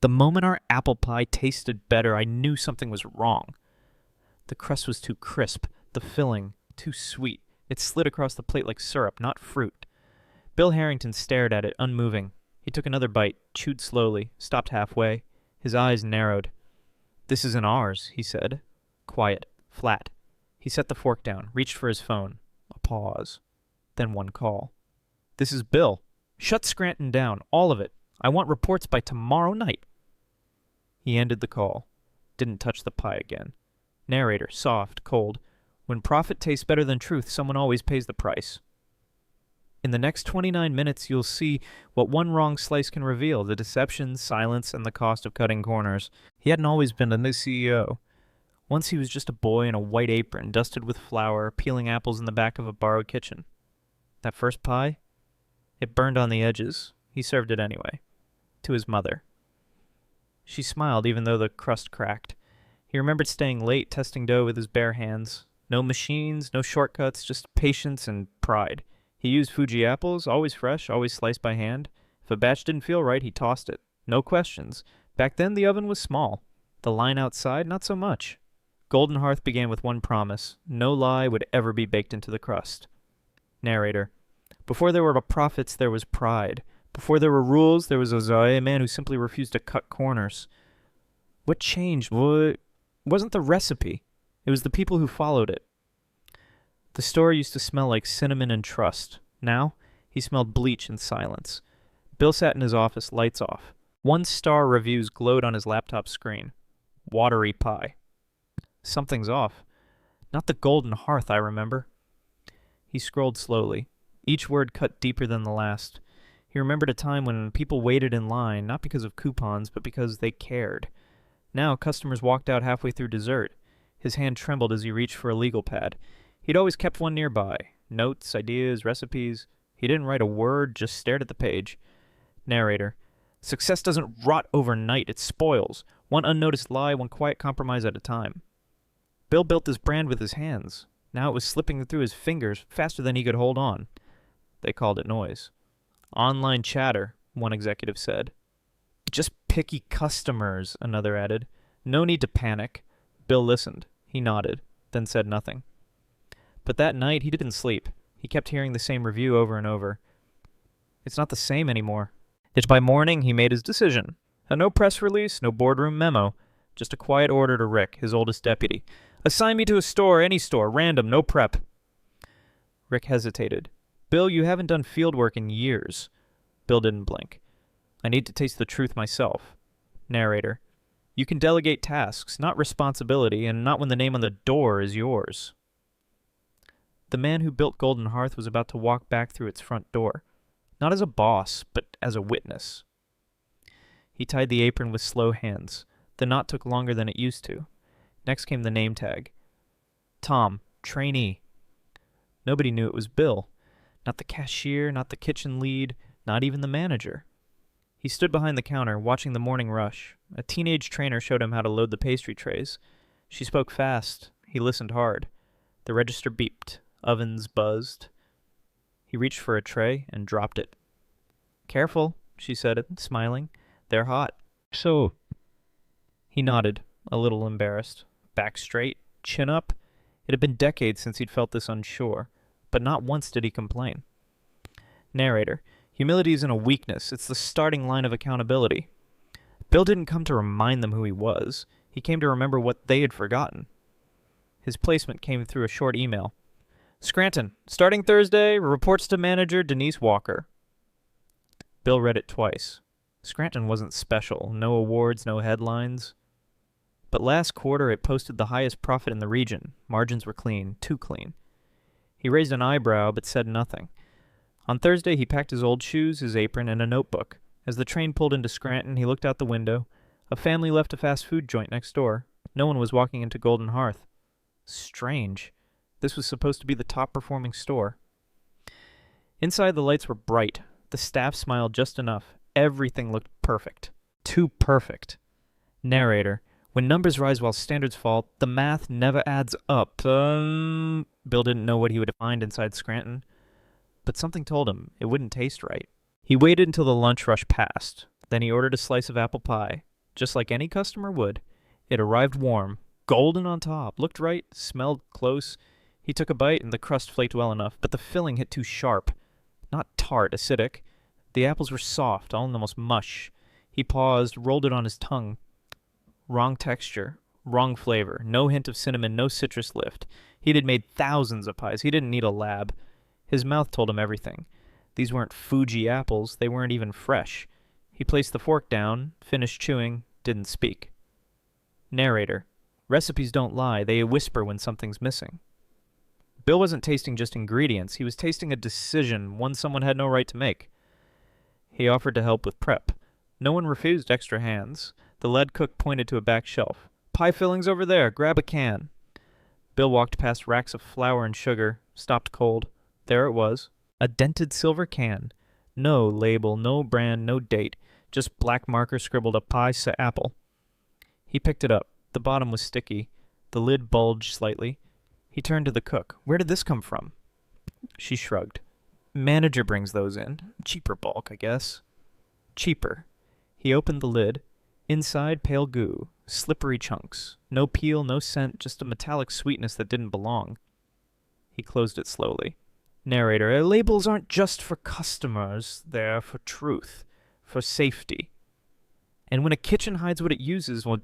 The moment our apple pie tasted better, I knew something was wrong. The crust was too crisp, the filling too sweet. It slid across the plate like syrup, not fruit. Bill Harrington stared at it, unmoving. He took another bite, chewed slowly, stopped halfway. His eyes narrowed. "This isn't ours," he said. Quiet, flat. He set the fork down, reached for his phone. A pause. Then one call. "This is Bill. Shut Scranton down, all of it. I want reports by tomorrow night." He ended the call. Didn't touch the pie again. Narrator, soft, cold. When profit tastes better than truth, someone always pays the price. In the next 29 minutes, you'll see what one wrong slice can reveal, the deception, silence, and the cost of cutting corners. He hadn't always been a new CEO. Once he was just a boy in a white apron, dusted with flour, peeling apples in the back of a borrowed kitchen. That first pie? It burned on the edges. He served it anyway. To his mother. She smiled even though the crust cracked. He remembered staying late, testing dough with his bare hands. No machines, no shortcuts, just patience and pride. He used Fuji apples, always fresh, always sliced by hand. If a batch didn't feel right, he tossed it. No questions. Back then, the oven was small. The line outside, not so much. Golden Hearth began with one promise. No lie would ever be baked into the crust. Narrator. Before there were profits, there was pride. Before there were rules, there was Ozae, a man who simply refused to cut corners. What changed? It wasn't the recipe. It was the people who followed it. The store used to smell like cinnamon and trust. Now, he smelled bleach and silence. Bill sat in his office, lights off. 1-star reviews glowed on his laptop screen. Watery pie. Something's off. Not the Golden Hearth I remember. He scrolled slowly. Each word cut deeper than the last. He remembered a time when people waited in line, not because of coupons, but because they cared. Now, customers walked out halfway through dessert. His hand trembled as he reached for a legal pad. He'd always kept one nearby. Notes, ideas, recipes. He didn't write a word, just stared at the page. Narrator. Success doesn't rot overnight, it spoils. One unnoticed lie, one quiet compromise at a time. Bill built this brand with his hands. Now it was slipping through his fingers faster than he could hold on. They called it noise. Online chatter, one executive said. Just picky customers, another added. No need to panic. Bill listened. He nodded, then said nothing. But that night, he didn't sleep. He kept hearing the same review over and over. It's not the same anymore. Yet by morning, he made his decision. No press release, no boardroom memo. Just a quiet order to Rick, his oldest deputy. Assign me to a store, any store, random, no prep. Rick hesitated. Bill, you haven't done field work in years. Bill didn't blink. I need to taste the truth myself. Narrator. You can delegate tasks, not responsibility, and not when the name on the door is yours. The man who built Golden Hearth was about to walk back through its front door. Not as a boss, but as a witness. He tied the apron with slow hands. The knot took longer than it used to. Next came the name tag. Tom, trainee. Nobody knew it was Bill. Not the cashier, not the kitchen lead, not even the manager. He stood behind the counter, watching the morning rush. A teenage trainer showed him how to load the pastry trays. She spoke fast. He listened hard. The register beeped. Ovens buzzed. He reached for a tray and dropped it. Careful, she said, smiling. They're hot. So. He nodded, a little embarrassed. Back straight, chin up. It had been decades since he'd felt this unsure, but not once did he complain. Narrator. Humility isn't a weakness, it's the starting line of accountability. Bill didn't come to remind them who he was. He came to remember what they had forgotten. His placement came through a short email. Scranton, starting Thursday, reports to manager Denise Walker. Bill read it twice. Scranton wasn't special, no awards, no headlines. But last quarter it posted the highest profit in the region. Margins were clean, too clean. He raised an eyebrow but said nothing. On Thursday he packed his old shoes, his apron, and a notebook. As the train pulled into Scranton, he looked out the window. A family left a fast food joint next door. No one was walking into Golden Hearth. Strange. This was supposed to be the top-performing store. Inside, the lights were bright. The staff smiled just enough. Everything looked perfect. Too perfect. Narrator. When numbers rise while standards fall, the math never adds up. Bill didn't know what he would find inside Scranton. But something told him it wouldn't taste right. He waited until the lunch rush passed. Then he ordered a slice of apple pie. just like any customer would. It arrived warm, golden on top, looked right, smelled close. He took a bite and the crust flaked well enough, but the filling hit too sharp. Not tart, acidic. The apples were soft, almost mush. He paused, rolled it on his tongue. Wrong texture, wrong flavor, no hint of cinnamon, no citrus lift. He'd had made thousands of pies. He didn't need a lab. His mouth told him everything. These weren't Fuji apples. They weren't even fresh. He placed the fork down, finished chewing, didn't speak. Narrator. Recipes don't lie. They whisper when something's missing. Bill wasn't tasting just ingredients. He was tasting a decision, one someone had no right to make. He offered to help with prep. No one refused extra hands. The lead cook pointed to a back shelf. Pie fillings over there. Grab a can. Bill walked past racks of flour and sugar, stopped cold. There it was. A dented silver can. No label, no brand, no date. Just black marker scribbled a pie apple. He picked it up. The bottom was sticky. The lid bulged slightly. He turned to the cook. Where did this come from? She shrugged. Manager brings those in. Cheaper bulk, I guess. Cheaper. He opened the lid. Inside, pale goo. Slippery chunks. No peel, no scent, just a metallic sweetness that didn't belong. He closed it slowly. Narrator. Labels aren't just for customers. They're for truth. For safety. And when a kitchen hides what it uses, well,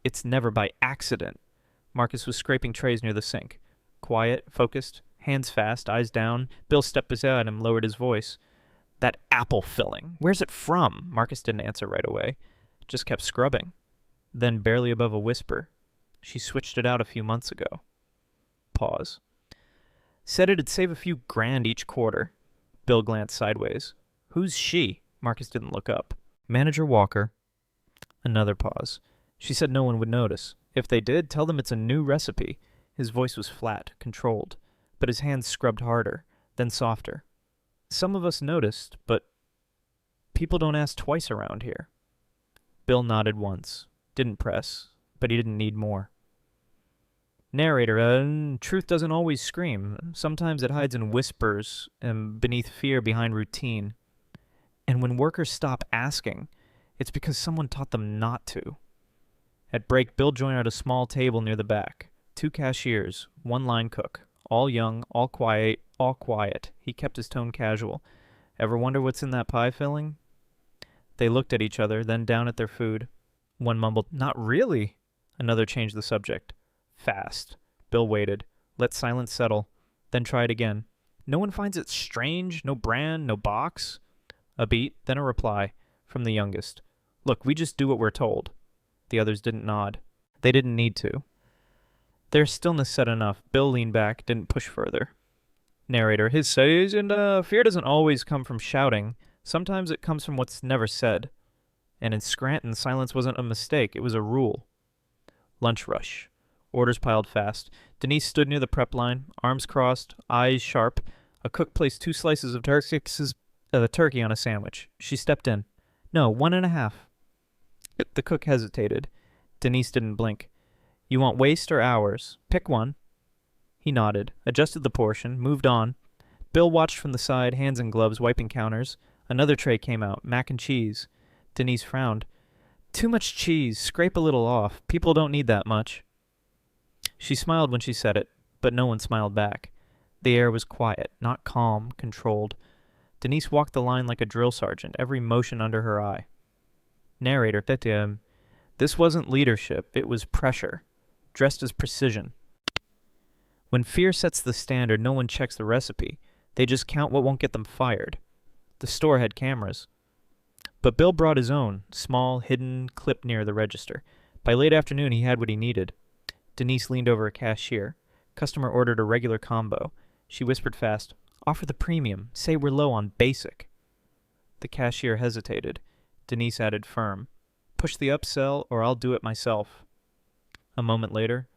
it's never by accident. Marcus was scraping trays near the sink. Quiet, focused, hands fast, eyes down. Bill stepped beside him, lowered his voice. That apple filling. Where's it from? Marcus didn't answer right away. Just kept scrubbing. Then, barely above a whisper, she switched it out a few months ago. Pause. Said it'd save a few grand each quarter. Bill glanced sideways. Who's she? Marcus didn't look up. Manager Walker. Another pause. She said no one would notice. If they did, tell them it's a new recipe. His voice was flat, controlled, but his hands scrubbed harder, then softer. Some of us noticed, but people don't ask twice around here. Bill nodded once. Didn't press, but he didn't need more. Narrator, truth doesn't always scream. Sometimes it hides in whispers and beneath fear behind routine. And when workers stop asking, it's because someone taught them not to. At break, Bill joined at a small table near the back. 2 cashiers, 1 line cook. All young, all quiet, all quiet. He kept his tone casual. Ever wonder what's in that pie filling? They looked at each other, then down at their food. One mumbled, Not really. Another changed the subject. Fast. Bill waited. Let silence settle. Then tried again. No one finds it strange? No brand? No box? A beat, then a reply. From the youngest. Look, we just do what we're told. The others didn't nod. They didn't need to. Their stillness said enough. Bill leaned back, didn't push further. Narrator, his says, and fear doesn't always come from shouting. Sometimes it comes from what's never said. And in Scranton, silence wasn't a mistake. It was a rule. Lunch rush. Orders piled fast. Denise stood near the prep line, arms crossed, eyes sharp. A cook placed 2 slices of turkey on a sandwich. She stepped in. No, 1.5. The cook hesitated. Denise didn't blink. You want waste or hours? Pick one. He nodded, adjusted the portion, moved on. Bill watched from the side, hands in gloves, wiping counters. Another tray came out, mac and cheese. Denise frowned. Too much cheese. Scrape a little off. People don't need that much. She smiled when she said it, but no one smiled back. The air was quiet, not calm, controlled. Denise walked the line like a drill sergeant, every motion under her eye. Narrator, this wasn't leadership, it was pressure, dressed as precision. When fear sets the standard, no one checks the recipe. They just count what won't get them fired. The store had cameras. But Bill brought his own, small, hidden, clipped near the register. By late afternoon, he had what he needed. Denise leaned over a cashier. Customer ordered a regular combo. She whispered fast, Offer the premium. Say we're low on basic. The cashier hesitated. Denise added firm. Push the upsell or I'll do it myself. A moment later,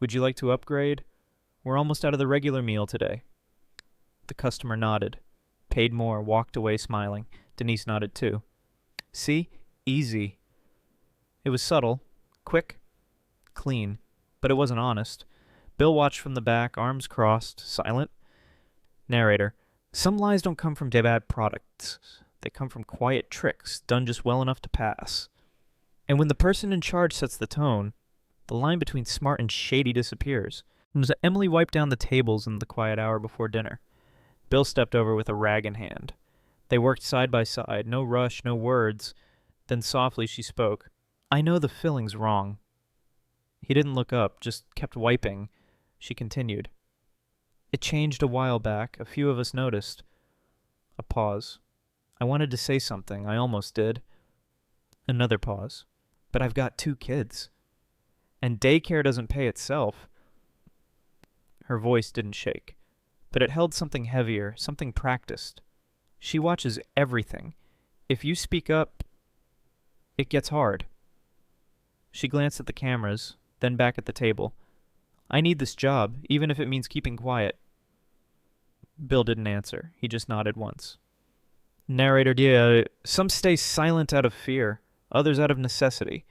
Would you like to upgrade? We're almost out of the regular meal today. The customer nodded. Paid more, walked away smiling. Denise nodded too. See? Easy. It was subtle, quick, clean, but it wasn't honest. Bill watched from the back, arms crossed, silent. Narrator. Some lies don't come from bad products. They come from quiet tricks, done just well enough to pass. And when the person in charge sets the tone, the line between smart and shady disappears. And as Emily wiped down the tables in the quiet hour before dinner, Bill stepped over with a rag in hand. They worked side by side, no rush, no words. Then softly she spoke. I know the filling's wrong. He didn't look up, just kept wiping. She continued. It changed a while back. A few of us noticed. A pause. I wanted to say something. I almost did. Another pause. But I've got 2 kids. And daycare doesn't pay itself. Her voice didn't shake, but it held something heavier, something practiced. She watches everything. If you speak up, it gets hard. She glanced at the cameras, then back at the table. I need this job, even if it means keeping quiet. Bill didn't answer. He just nodded once. Narrator, yeah, some stay silent out of fear, others out of necessity.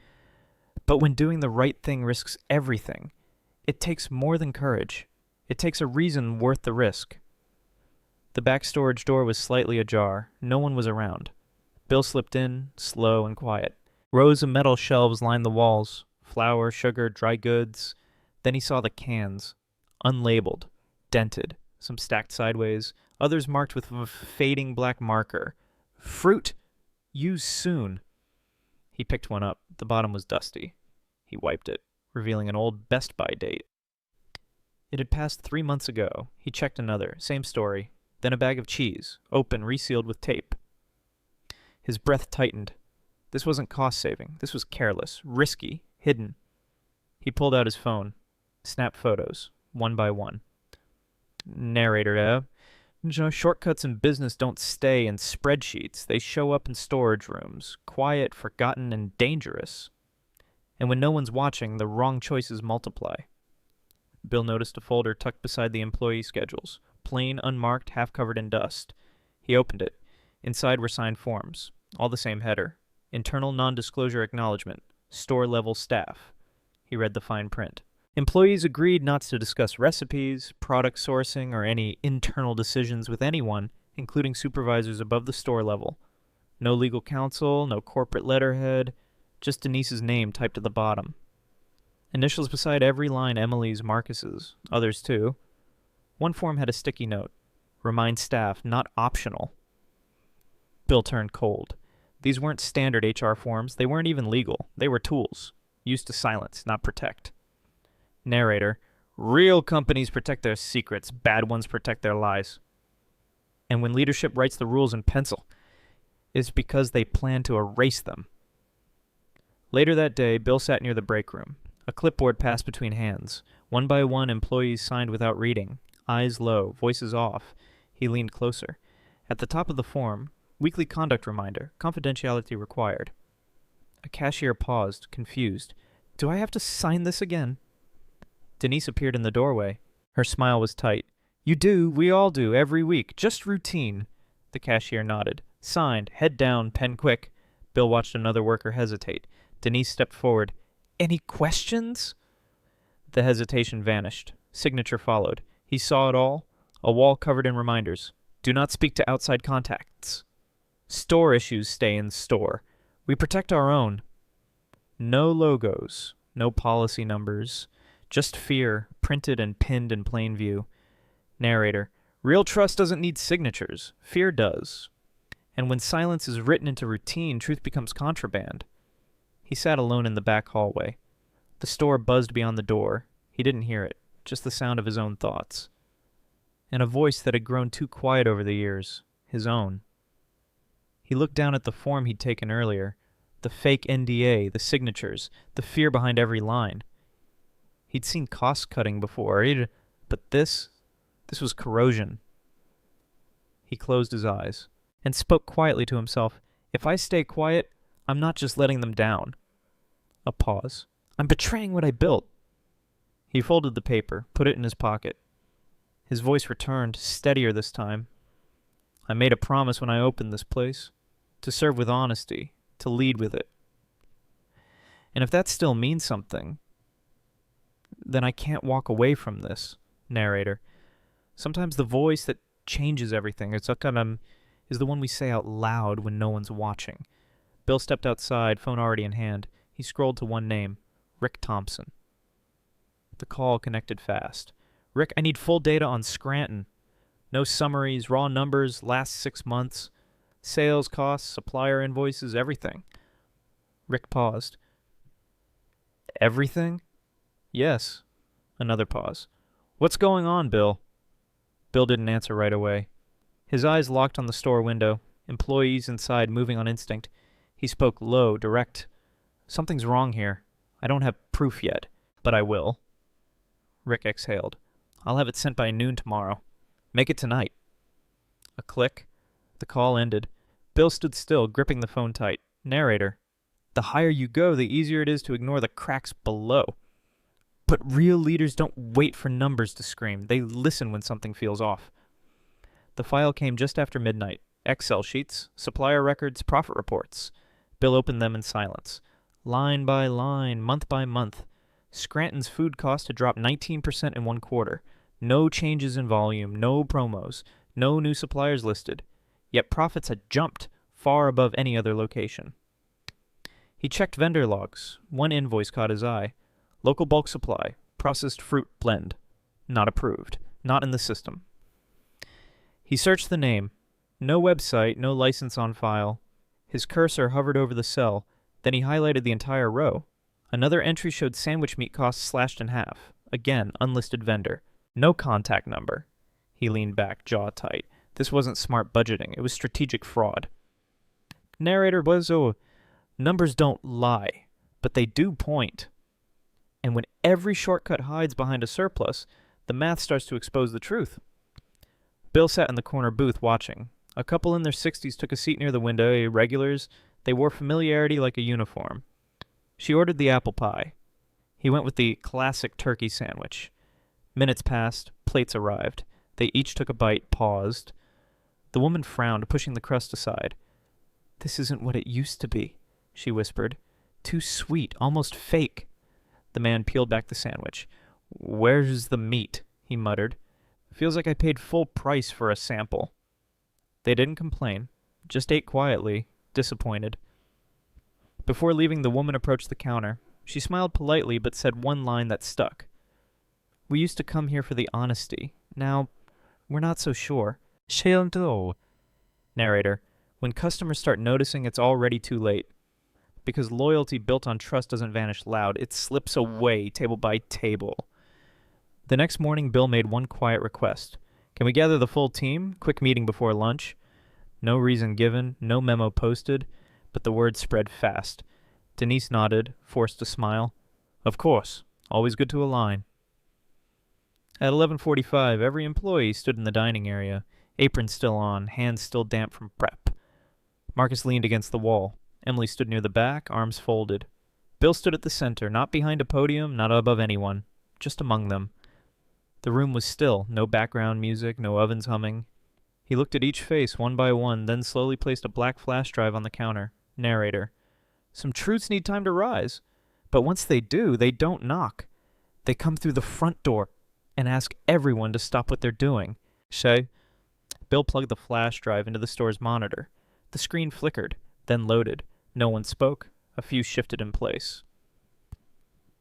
But when doing the right thing risks everything, it takes more than courage. It takes a reason worth the risk. The back storage door was slightly ajar. No one was around. Bill slipped in, slow and quiet. Rows of metal shelves lined the walls. Flour, sugar, dry goods. Then he saw the cans. Unlabeled. Dented. Some stacked sideways. Others marked with a fading black marker. Fruit. Use soon. He picked one up. The bottom was dusty. He wiped it, revealing an old Best Buy date. It had passed 3 months ago. He checked another. Same story. Then a bag of cheese, open, resealed with tape. His breath tightened. This wasn't cost-saving. This was careless, risky, hidden. He pulled out his phone. Snapped photos, one by one. Narrator, shortcuts in business don't stay in spreadsheets. They show up in storage rooms, quiet, forgotten, and dangerous. And when no one's watching, the wrong choices multiply. Bill noticed a folder tucked beside the employee schedules, plain, unmarked, half covered in dust. He opened it. Inside were signed forms, all the same header. Internal non-disclosure acknowledgement. Store-level staff. He read the fine print. Employees agreed not to discuss recipes, product sourcing, or any internal decisions with anyone, including supervisors above the store level. No legal counsel, no corporate letterhead, just Denise's name typed at the bottom. Initials beside every line Emily's, Marcus's, others too. One form had a sticky note. Remind staff, not optional. Bill turned cold. These weren't standard HR forms. They weren't even legal. They were tools, used to silence, not protect. Narrator, real companies protect their secrets. Bad ones protect their lies. And when leadership writes the rules in pencil, it's because they plan to erase them. Later that day, Bill sat near the break room. A clipboard passed between hands. One by one, employees signed without reading. Eyes low, voices off. He leaned closer. At the top of the form, weekly conduct reminder, confidentiality required. A cashier paused, confused. Do I have to sign this again? Denise appeared in the doorway. Her smile was tight. You do, we all do, every week. Just routine. The cashier nodded. Signed, head down, pen quick. Bill watched another worker hesitate. Denise stepped forward. Any questions? The hesitation vanished. Signature followed. He saw it all. A wall covered in reminders. Do not speak to outside contacts. Store issues stay in store. We protect our own. No logos. No policy numbers. Just fear, printed and pinned in plain view. Narrator. Real trust doesn't need signatures. Fear does. And when silence is written into routine, truth becomes contraband. He sat alone in the back hallway. The store buzzed beyond the door. He didn't hear it, just the sound of his own thoughts. And a voice that had grown too quiet over the years, his own. He looked down at the form he'd taken earlier, the fake NDA, the signatures, the fear behind every line. He'd seen cost-cutting before, but this was corrosion. He closed his eyes and spoke quietly to himself. If I stay quiet, I'm not just letting them down. A pause. I'm betraying what I built. He folded the paper, put it in his pocket. His voice returned, steadier this time. I made a promise when I opened this place, to serve with honesty, to lead with it. And if that still means something, then I can't walk away from this, narrator. Sometimes the voice that changes everything is the one we say out loud when no one's watching. Bill stepped outside, phone already in hand. He scrolled to one name, Rick Thompson. The call connected fast. Rick, I need full data on Scranton. No summaries, raw numbers, last 6 months, sales costs, supplier invoices, everything. Rick paused. Everything? Yes. Another pause. What's going on, Bill? Bill didn't answer right away. His eyes locked on the store window, employees inside moving on instinct. He spoke low, direct. Something's wrong here. I don't have proof yet, but I will. Rick exhaled. I'll have it sent by noon tomorrow. Make it tonight. A click. The call ended. Bill stood still, gripping the phone tight. Narrator. The higher you go, the easier it is to ignore the cracks below. But real leaders don't wait for numbers to scream. They listen when something feels off. The file came just after midnight. Excel sheets, supplier records, profit reports. Bill opened them in silence. Line by line, month by month. Scranton's food cost had dropped 19% in 1 quarter. No changes in volume, no promos, no new suppliers listed. Yet profits had jumped, far above any other location. He checked vendor logs. One invoice caught his eye. Local bulk supply, processed fruit blend. Not approved. Not in the system. He searched the name. No website, no license on file. His cursor hovered over the cell. Then he highlighted the entire row. Another entry showed sandwich meat costs slashed in half. Again, unlisted vendor. No contact number. He leaned back, jaw tight. This wasn't smart budgeting. It was strategic fraud. Narrator Bozo, numbers don't lie, but they do point. And when every shortcut hides behind a surplus, the math starts to expose the truth. Bill sat in the corner booth watching. A couple in their 60s took a seat near the window, irregulars. They wore familiarity like a uniform. She ordered the apple pie. He went with the classic turkey sandwich. Minutes passed, plates arrived. They each took a bite, paused. The woman frowned, pushing the crust aside. This isn't what it used to be, she whispered. Too sweet, almost fake. The man peeled back the sandwich. Where's the meat? He muttered. Feels like I paid full price for a sample. They didn't complain, just ate quietly, disappointed. Before leaving, the woman approached the counter. She smiled politely, but said one line that stuck. We used to come here for the honesty. Now, we're not so sure. Narrator. When customers start noticing, it's already too late. Because loyalty built on trust doesn't vanish loud. It slips away, table by table. The next morning, Bill made one quiet request. Can we gather the full team? Quick meeting before lunch. No reason given, no memo posted, but the word spread fast. Denise nodded, forced a smile. Of course. Always good to align. At 11:45, every employee stood in the dining area, apron still on, hands still damp from prep. Marcus leaned against the wall. Emily stood near the back, arms folded. Bill stood at the center, not behind a podium, not above anyone, just among them. The room was still, no background music, no ovens humming. He looked at each face one by one, then slowly placed a black flash drive on the counter. Narrator. Some truths need time to rise, but once they do, they don't knock. They come through the front door and ask everyone to stop what they're doing. Shay. Bill plugged the flash drive into the store's monitor. The screen flickered, then loaded. No one spoke. A few shifted in place.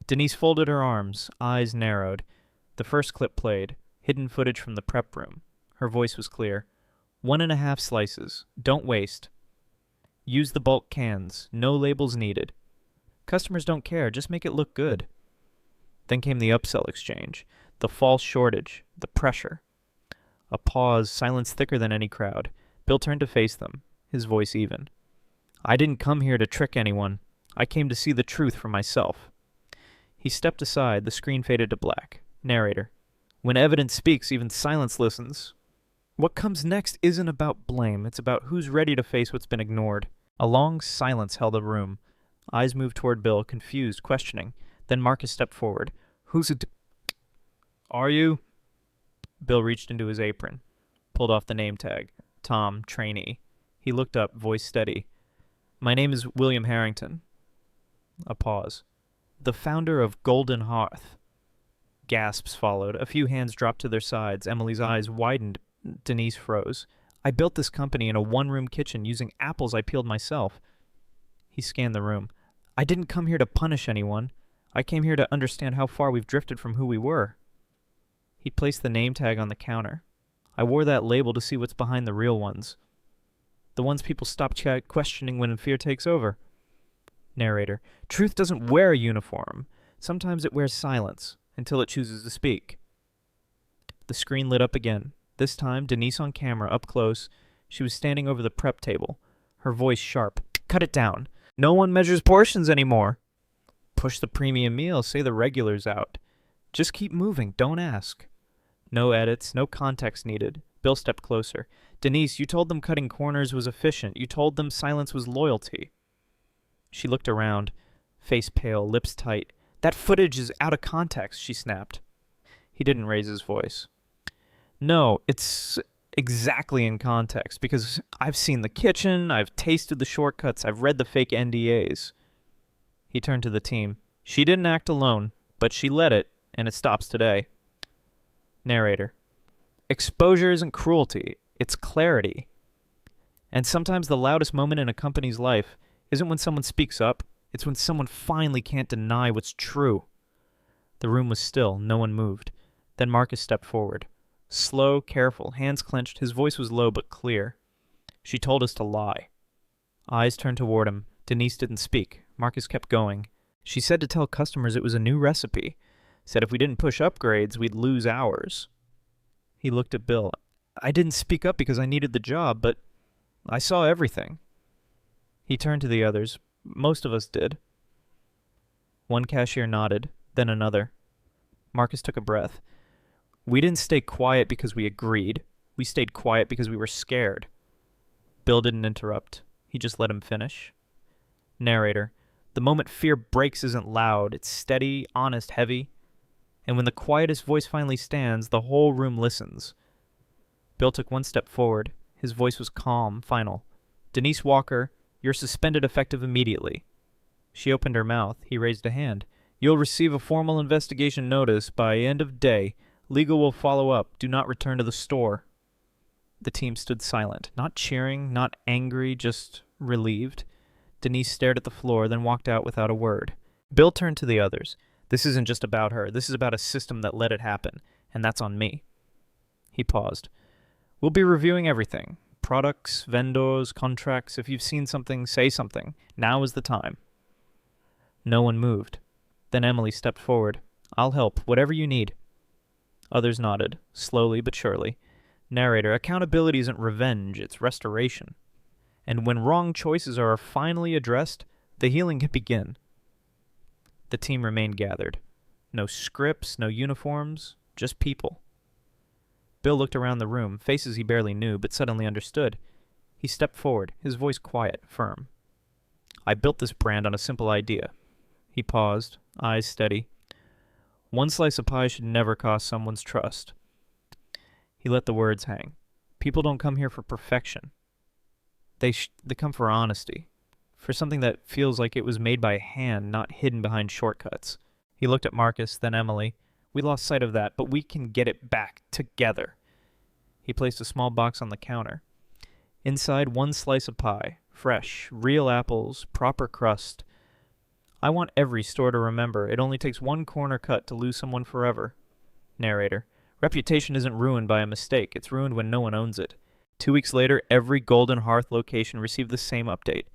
Denise folded her arms, eyes narrowed. The first clip played, hidden footage from the prep room. Her voice was clear. 1.5 slices. Don't waste. Use the bulk cans. No labels needed. Customers don't care. Just make it look good. Then came the upsell exchange. The false shortage. The pressure. A pause, silence thicker than any crowd. Bill turned to face them, his voice even. I didn't come here to trick anyone. I came to see the truth for myself. He stepped aside. The screen faded to black. Narrator. When evidence speaks, even silence listens. What comes next isn't about blame. It's about who's ready to face what's been ignored. A long silence held the room. Eyes moved toward Bill, confused, questioning. Then Marcus stepped forward. Who's it? Are you? Bill reached into his apron, pulled off the name tag. Tom, trainee. He looked up, voice steady. My name is William Harrington. A pause. The founder of Golden Hearth. Gasps followed. A few hands dropped to their sides. Emily's eyes widened. Denise froze. I built this company in a one-room kitchen using apples I peeled myself. He scanned the room. I didn't come here to punish anyone. I came here to understand how far we've drifted from who we were. He placed the name tag on the counter. I wore that label to see what's behind the real ones. The ones people stop questioning when fear takes over. Narrator. Truth doesn't wear a uniform. Sometimes it wears silence, until it chooses to speak. The screen lit up again. This time, Denise on camera, up close. She was standing over the prep table. Her voice sharp. Cut it down. No one measures portions anymore. Push the premium meal, say the regular's out. Just keep moving, don't ask. No edits, no context needed. Bill stepped closer. Denise, you told them cutting corners was efficient. You told them silence was loyalty. She looked around, face pale, lips tight. That footage is out of context, she snapped. He didn't raise his voice. No, it's exactly in context, because I've seen the kitchen, I've tasted the shortcuts, I've read the fake NDAs. He turned to the team. She didn't act alone, but she led it, and it stops today. Narrator. Exposure isn't cruelty, it's clarity. And sometimes the loudest moment in a company's life isn't when someone speaks up, it's when someone finally can't deny what's true. The room was still, no one moved. Then Marcus stepped forward. Slow, careful, hands clenched, his voice was low but clear. She told us to lie. Eyes turned toward him. Denise didn't speak. Marcus kept going. She said to tell customers it was a new recipe. Said if we didn't push upgrades, we'd lose hours. He looked at Bill. I didn't speak up because I needed the job, but I saw everything. He turned to the others. Most of us did. One cashier nodded, then another. Marcus took a breath. We didn't stay quiet because we agreed. We stayed quiet because we were scared. Bill didn't interrupt. He just let him finish. Narrator. The moment fear breaks isn't loud. It's steady, honest, heavy. And when the quietest voice finally stands, the whole room listens. Bill took one step forward. His voice was calm, final. Denise Walker, you're suspended effective immediately. She opened her mouth. He raised a hand. You'll receive a formal investigation notice by end of day. Legal will follow up. Do not return to the store. The team stood silent, not cheering, not angry, just relieved. Denise stared at the floor, then walked out without a word. Bill turned to the others. This isn't just about her. This is about a system that let it happen, and that's on me. He paused. We'll be reviewing everything. Products, vendors, contracts. If you've seen something, say something. Now is the time. No one moved. Then Emily stepped forward. I'll help, whatever you need. Others nodded, slowly but surely. Narrator, accountability isn't revenge, it's restoration. And when wrong choices are finally addressed, the healing can begin. The team remained gathered. No scripts, no uniforms, just people. Bill looked around the room, faces he barely knew, but suddenly understood. He stepped forward, his voice quiet, firm. I built this brand on a simple idea. He paused, eyes steady. One slice of pie should never cost someone's trust. He let the words hang. People don't come here for perfection. They come for honesty. For something that feels like it was made by hand, not hidden behind shortcuts. He looked at Marcus, then Emily. We lost sight of that, but we can get it back, together. He placed a small box on the counter. Inside, one slice of pie. Fresh, real apples, proper crust. I want every store to remember, it only takes one corner cut to lose someone forever. Narrator. Reputation isn't ruined by a mistake, it's ruined when no one owns it. 2 weeks later, every Golden Hearth location received the same update.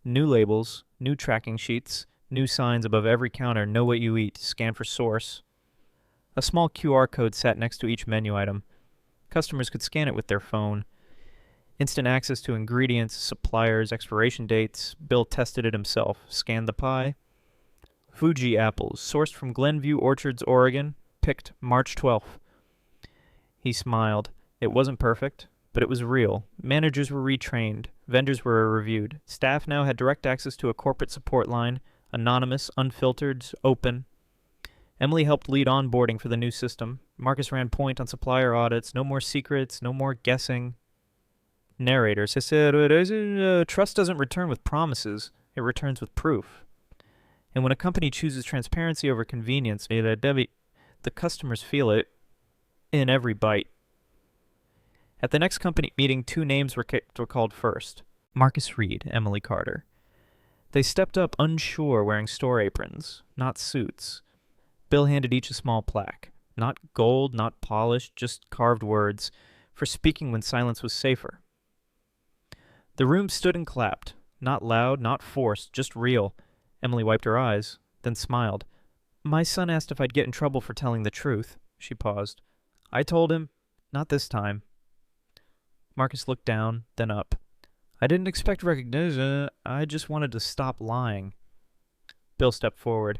New labels, new tracking sheets, new signs above every counter, know what you eat, scan for source. A small QR code sat next to each menu item. Customers could scan it with their phone. Instant access to ingredients, suppliers, expiration dates. Bill tested it himself, scanned the pie. Fuji apples, sourced from Glenview Orchards, Oregon, picked March 12th. He smiled. It wasn't perfect, but it was real. Managers were retrained. Vendors were reviewed. Staff now had direct access to a corporate support line, anonymous, unfiltered, open. Emily helped lead onboarding for the new system. Marcus ran point on supplier audits. No more secrets, no more guessing. Narrator said, trust doesn't return with promises. It returns with proof. And when a company chooses transparency over convenience, the customers feel it in every bite. At the next company meeting, 2 names were called first. Marcus Reed, Emily Carter. They stepped up unsure, wearing store aprons, not suits. Bill handed each a small plaque. Not gold, not polished, just carved words, for speaking when silence was safer. The room stood and clapped. Not loud, not forced, just real. Emily wiped her eyes, then smiled. My son asked if I'd get in trouble for telling the truth. She paused. I told him, not this time. Marcus looked down, then up. I didn't expect recognition. I just wanted to stop lying. Bill stepped forward.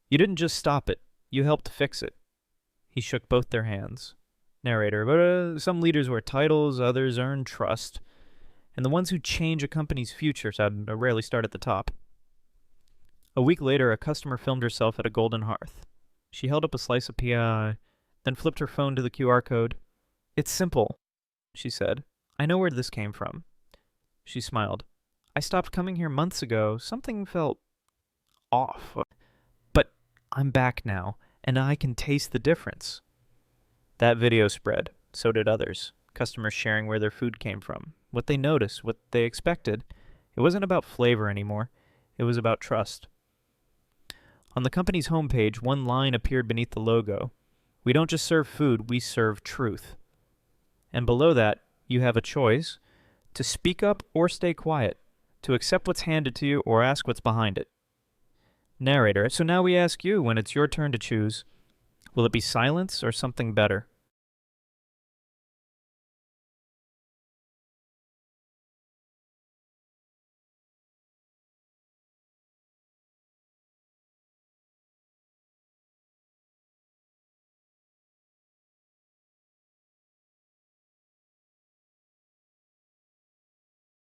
You didn't just stop it. You helped fix it. He shook both their hands. Narrator, but some leaders wear titles, others earn trust. And the ones who change a company's future rarely start at the top. A week later, a customer filmed herself at a golden hearth. She held up a slice of pie, then flipped her phone to the QR code. It's simple, she said. I know where this came from. She smiled. I stopped coming here months ago. Something felt off. But I'm back now, and I can taste the difference. That video spread. So did others. Customers sharing where their food came from, what they noticed, what they expected. It wasn't about flavor anymore. It was about trust. On the company's homepage, one line appeared beneath the logo. We don't just serve food, we serve truth. And below that, you have a choice to speak up or stay quiet, to accept what's handed to you or ask what's behind it. Narrator, so now we ask you, when it's your turn to choose, will it be silence or something better?